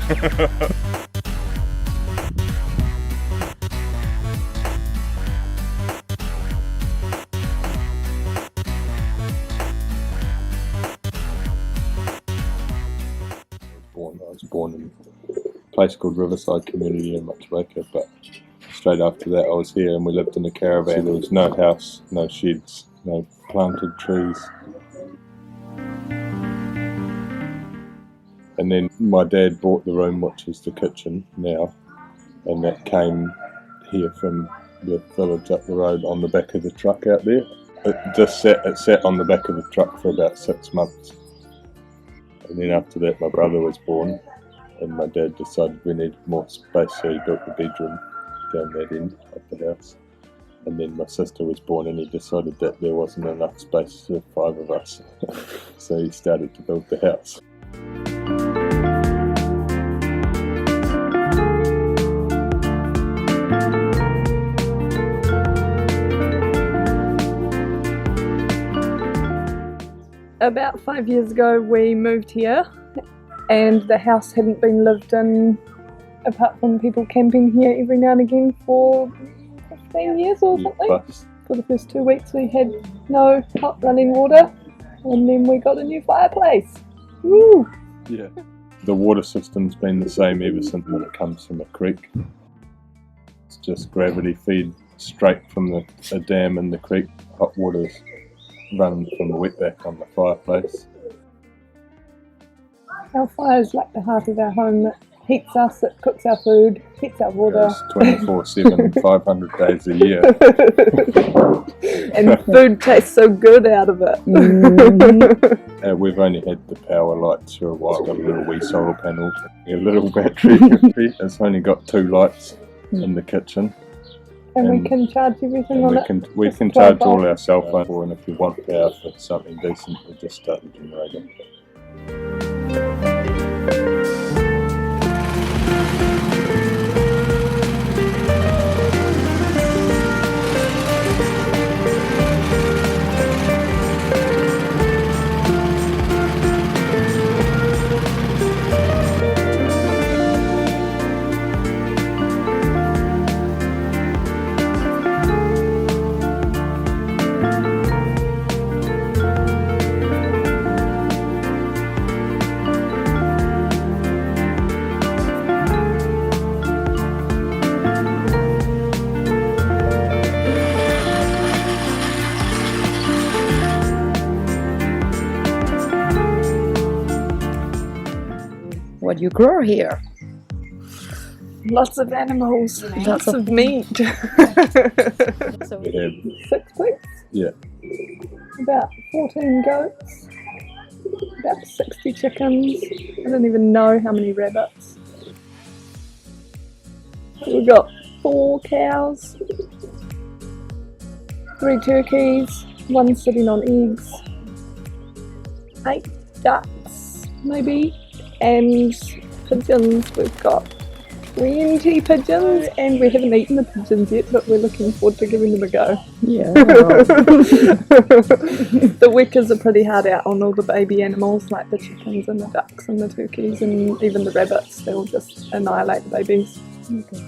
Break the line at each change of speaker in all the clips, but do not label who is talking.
I was born in a place called Riverside Community in Motueka, but straight after that I was here and we lived in a caravan. There was no house, no sheds, no planted trees. And then my dad bought the room, which is the kitchen now, and that came here from the village up the road on the back of the truck out there. It sat on the back of the truck for about 6 months. And then after that my brother was born and my dad decided we needed more space, so he built the bedroom down that end of the house. And then my sister was born and he decided that there wasn't enough space for 5 of us. So he started to build the house.
About 5 years ago we moved here and the house hadn't been lived in, apart from people camping here every now and again, for 15 years or something.
Plus.
For the first 2 weeks we had no hot running water and then we got a new fireplace. Woo!
Yeah. The water system's been the same ever since when it comes from a creek. It's just gravity feed straight from a dam in the creek. Hot water's running from the wetback on the fireplace.
Our fire is like the heart of our home. It heats us, it cooks our food, heats our water.
It's 24/7, 500 days a year.
And food tastes so good out of it.
We've only had the power lights for a while. Got a little wee solar panel, a little battery. It's only got 2 lights in the kitchen.
And we can charge everything on it.
We can charge all our cell phones, and if you want power for something decent, we just start the generator.
What do you grow here?
Lots of animals, lots of meat.
We have
6 pigs,
Yeah.
about 14 goats, about 60 chickens. I don't even know how many rabbits. We've got 4 cows, 3 turkeys, 1 sitting on eggs, 8 ducks maybe, and pigeons. We've got 20 pigeons and we haven't eaten the pigeons yet, but we're looking forward to giving them a go.
Yeah.
The workers are pretty hard out on all the baby animals like the chickens and the ducks and the turkeys and even the rabbits. They'll just annihilate the babies.
Okay.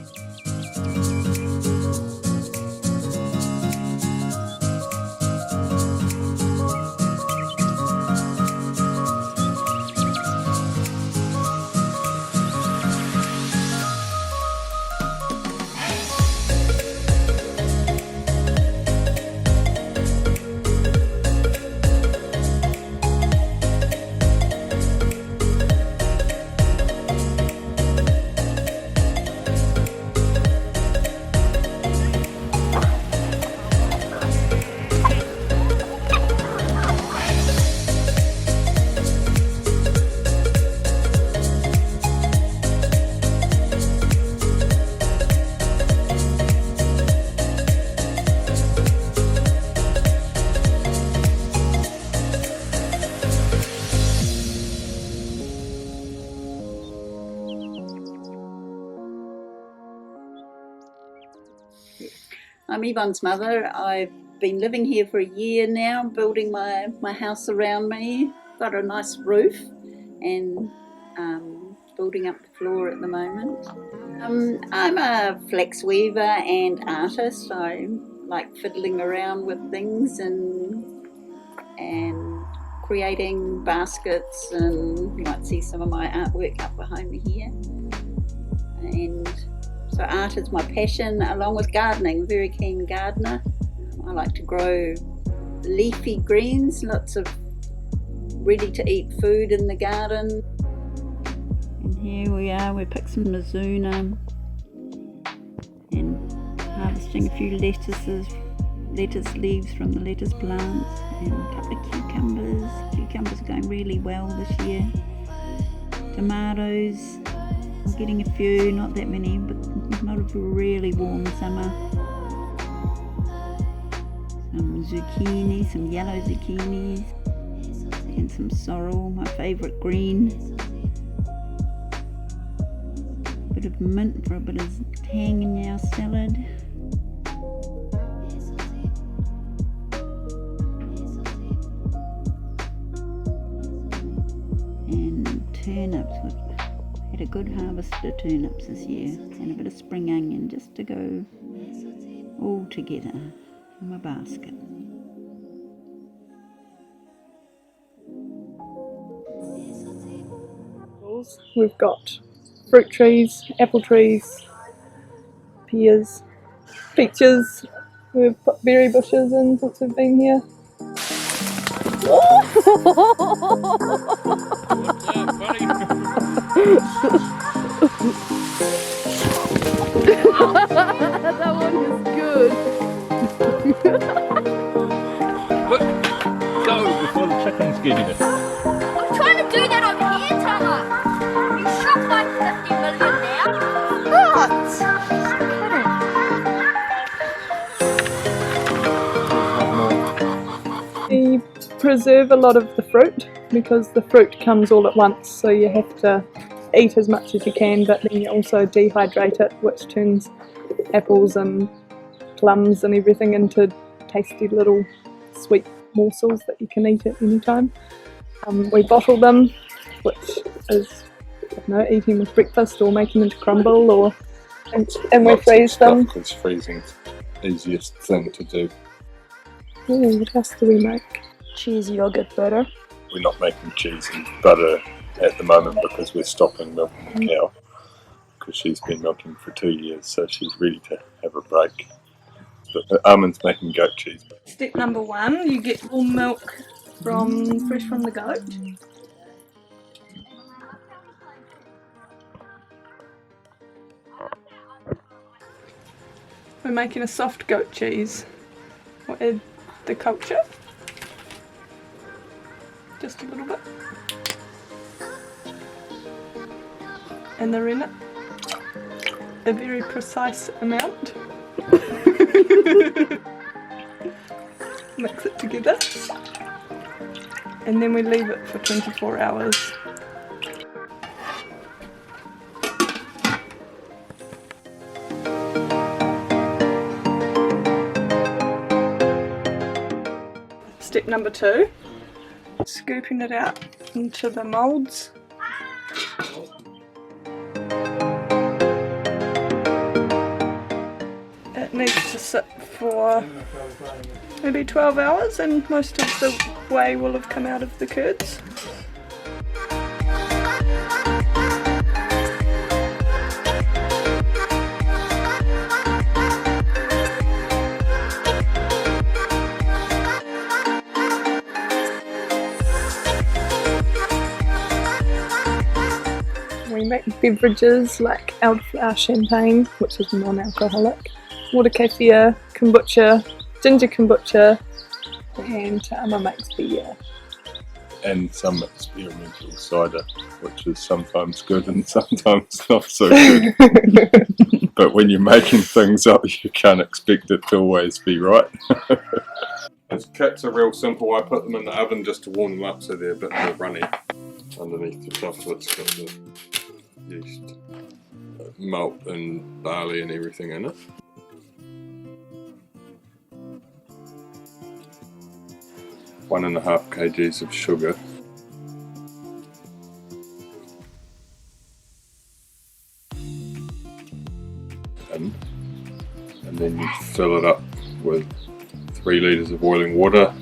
I'm Yvonne's mother. I've been living here for a year now, building my house around me. Got a nice roof and building up the floor at the moment. I'm a flax weaver and artist. I like fiddling around with things and creating baskets, and you might see some of my artwork up behind me here. And so art is my passion, along with gardening. I'm a very keen gardener. I like to grow leafy greens, lots of ready-to-eat food in the garden. And here we are, we picked some Mizuna and harvesting a few lettuce leaves from the lettuce plants, and a couple of cucumbers. Cucumbers are going really well this year. Tomatoes, I'm getting a few, not that many, but not a really warm summer. Some zucchini, some yellow zucchinis, and some sorrel, my favourite green. A bit of mint for a bit of tang in our salad. And turnips, we've had a good harvest of turnips this year, and a bit of spring onion just to go all together in my basket.
We've got fruit trees, apple trees, pears, peaches. We've put berry bushes in since we've been here.
That one is good.
Go before the chickens get in it.
I'm trying to do that over here, Tana. You shot like 50 million now.
We preserve a lot of the fruit because the fruit comes all at once, so you have to eat as much as you can, but then you also dehydrate it, which turns apples and plums and everything into tasty little sweet morsels that you can eat at any time. We bottle them, which is, I don't know, eating with breakfast or making into crumble, or and we freeze them.
Because freezing's the easiest thing to do.
Ooh, what else do we make?
Cheese, yogurt, butter.
We're not making cheese and butter at the moment because we're stopping milking the cow, because she's been milking for 2 years, so she's ready to have a break. But Armin's making goat cheese.
Step number 1, you get all milk fresh from the goat. We're making a soft goat cheese. We'll add the culture, just a little bit, and the rennet, a very precise amount. Mix it together, and then we leave it for 24 hours. Step number 2, scooping it out into the moulds. It needs to sit for maybe 12 hours, and most of the whey will have come out of the curds. We make beverages like elderflower champagne, which is non-alcoholic, water kefir, kombucha, ginger kombucha, and Tama makes beer.
And some experimental cider, which is sometimes good and sometimes not so good. But when you're making things up, you can't expect it to always be right. Those kits are real simple. I put them in the oven just to warm them up so they're a bit more runny. Underneath the chocolate's got the yeast, malt and barley and everything in it. One and a half kgs of sugar. in, and then you fill it up with 3 litres of boiling water.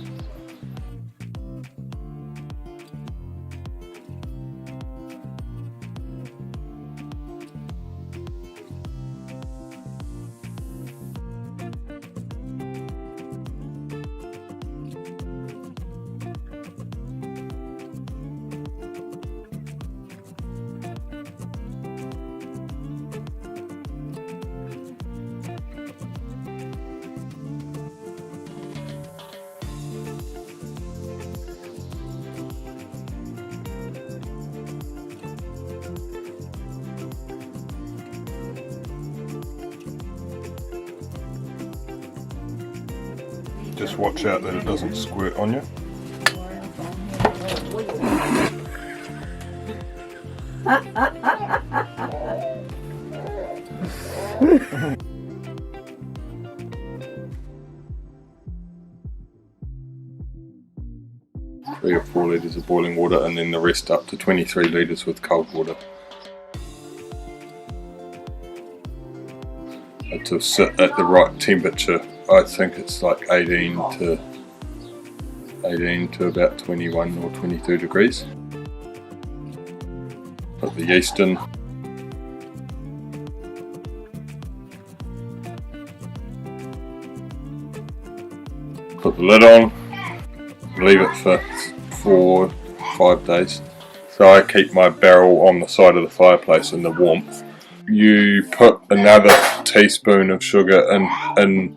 Just watch out that it doesn't squirt on you. Three or 4 litres of boiling water, and then the rest up to 23 litres with cold water. And to sit at the right temperature, I think it's like 18 to about 21 or 22 degrees. Put the yeast in. Put the lid on. Leave it for 4 or 5 days. So I keep my barrel on the side of the fireplace in the warmth. You put another teaspoon of sugar in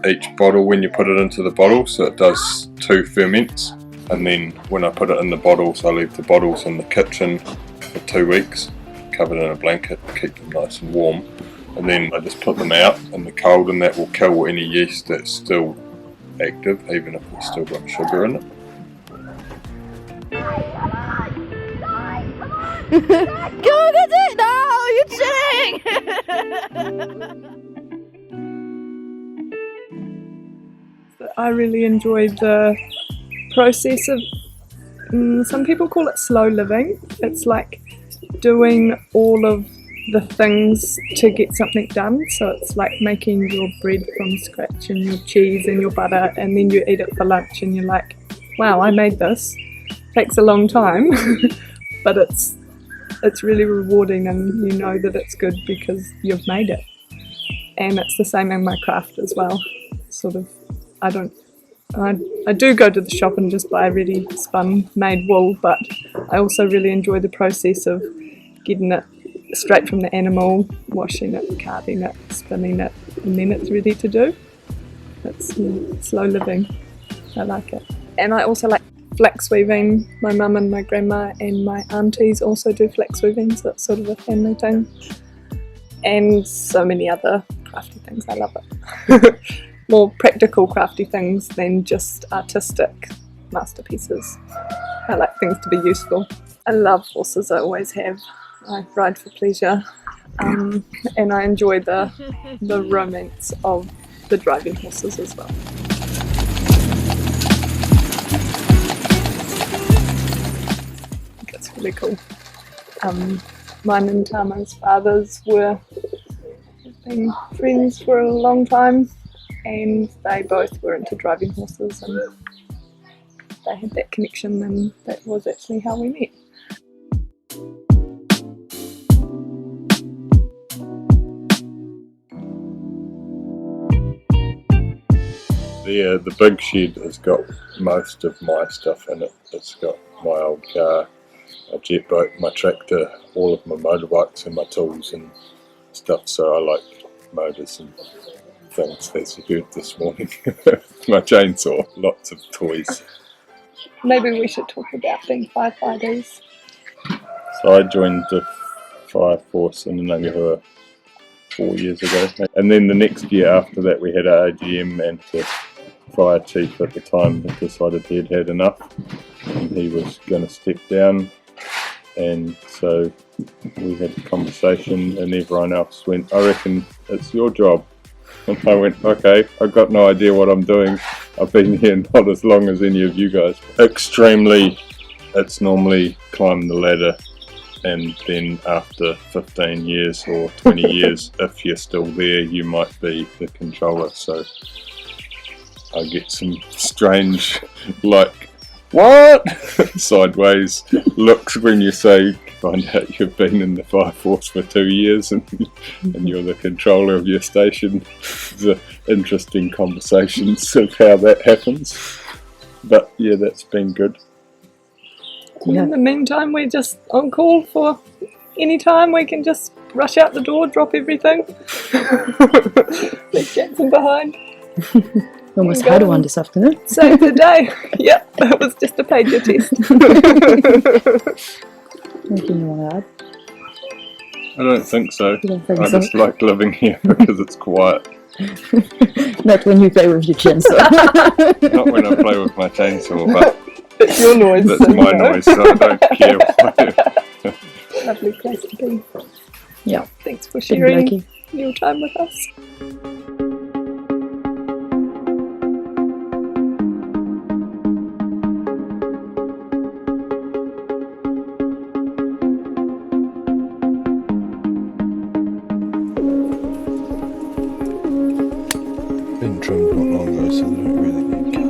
each bottle when you put it into the bottle, so it does 2 ferments. And then when I put it in the bottles, I leave the bottles in the kitchen for 2 weeks, covered in a blanket to keep them nice and warm. And then I just put them out in the cold, and that will kill any yeast that's still active, even if we've still got sugar in it.
Go get it! No, you're cheating!
I really enjoyed the process of, some people call it slow living. It's like doing all of the things to get something done. So it's like making your bread from scratch and your cheese and your butter, and then you eat it for lunch and you're like, wow, I made this. Takes a long time, but it's really rewarding, and you know that it's good because you've made it. And it's the same in my craft as well. Sort of, I do go to the shop and just buy ready spun made wool, but I also really enjoy the process of getting it straight from the animal, washing it, carding it, spinning it, and then it's ready to do. It's slow living. I like it. And I also like flax weaving. My mum and my grandma and my aunties also do flax weaving, so it's sort of a family thing. And so many other crafty things. I love it. More practical crafty things than just artistic masterpieces. I like things to be useful. I love horses, I always have. I ride for pleasure, and I enjoy the romance of the driving horses as well. I think it's really cool. Mine and Tama's fathers have been friends for a long time, and they both were into driving horses, and they had that connection, and that was actually how we met.
The big shed has got most of my stuff in it. It's got my old car, a jet boat, my tractor, all of my motorbikes and my tools and stuff, so I like motors and things, as you heard this morning. My chainsaw, lots of toys.
Maybe we should talk about being firefighters.
So I joined the fire force in Nangahoa 4 years ago, and then the next year after that we had our AGM, and the fire chief at the time had decided he had had enough and he was going to step down, and so we had a conversation and everyone else went, I reckon it's your job. And I went, okay, I've got no idea what I'm doing. I've been here not as long as any of you guys. It's normally climb the ladder and then after 15 years or 20 years, if you're still there, you might be the controller. So I get some strange, like, what? Sideways looks when you find out you've been in the Fire Force for 2 years and you're the controller of your station. There's interesting conversations of how that happens. But yeah, that's been good.
In the meantime, we're just on call for any time. We can just rush out the door, drop everything, leave Jackson behind.
Almost had one this afternoon.
Save the day. Yeah, it was just a pager test.
Anything you want to add?
I don't think so.
You don't think
I
so?
just like living here because it's quiet.
Not when you play with your chainsaw.
Not when I play with my chainsaw, but
It's your noise.
that's
so,
my
you know.
noise, so I don't care.
Lovely place to be.
Yeah.
Thanks for
Been
sharing
lucky.
your time with us.
Been trimmed not long ago, so they don't really need cutting.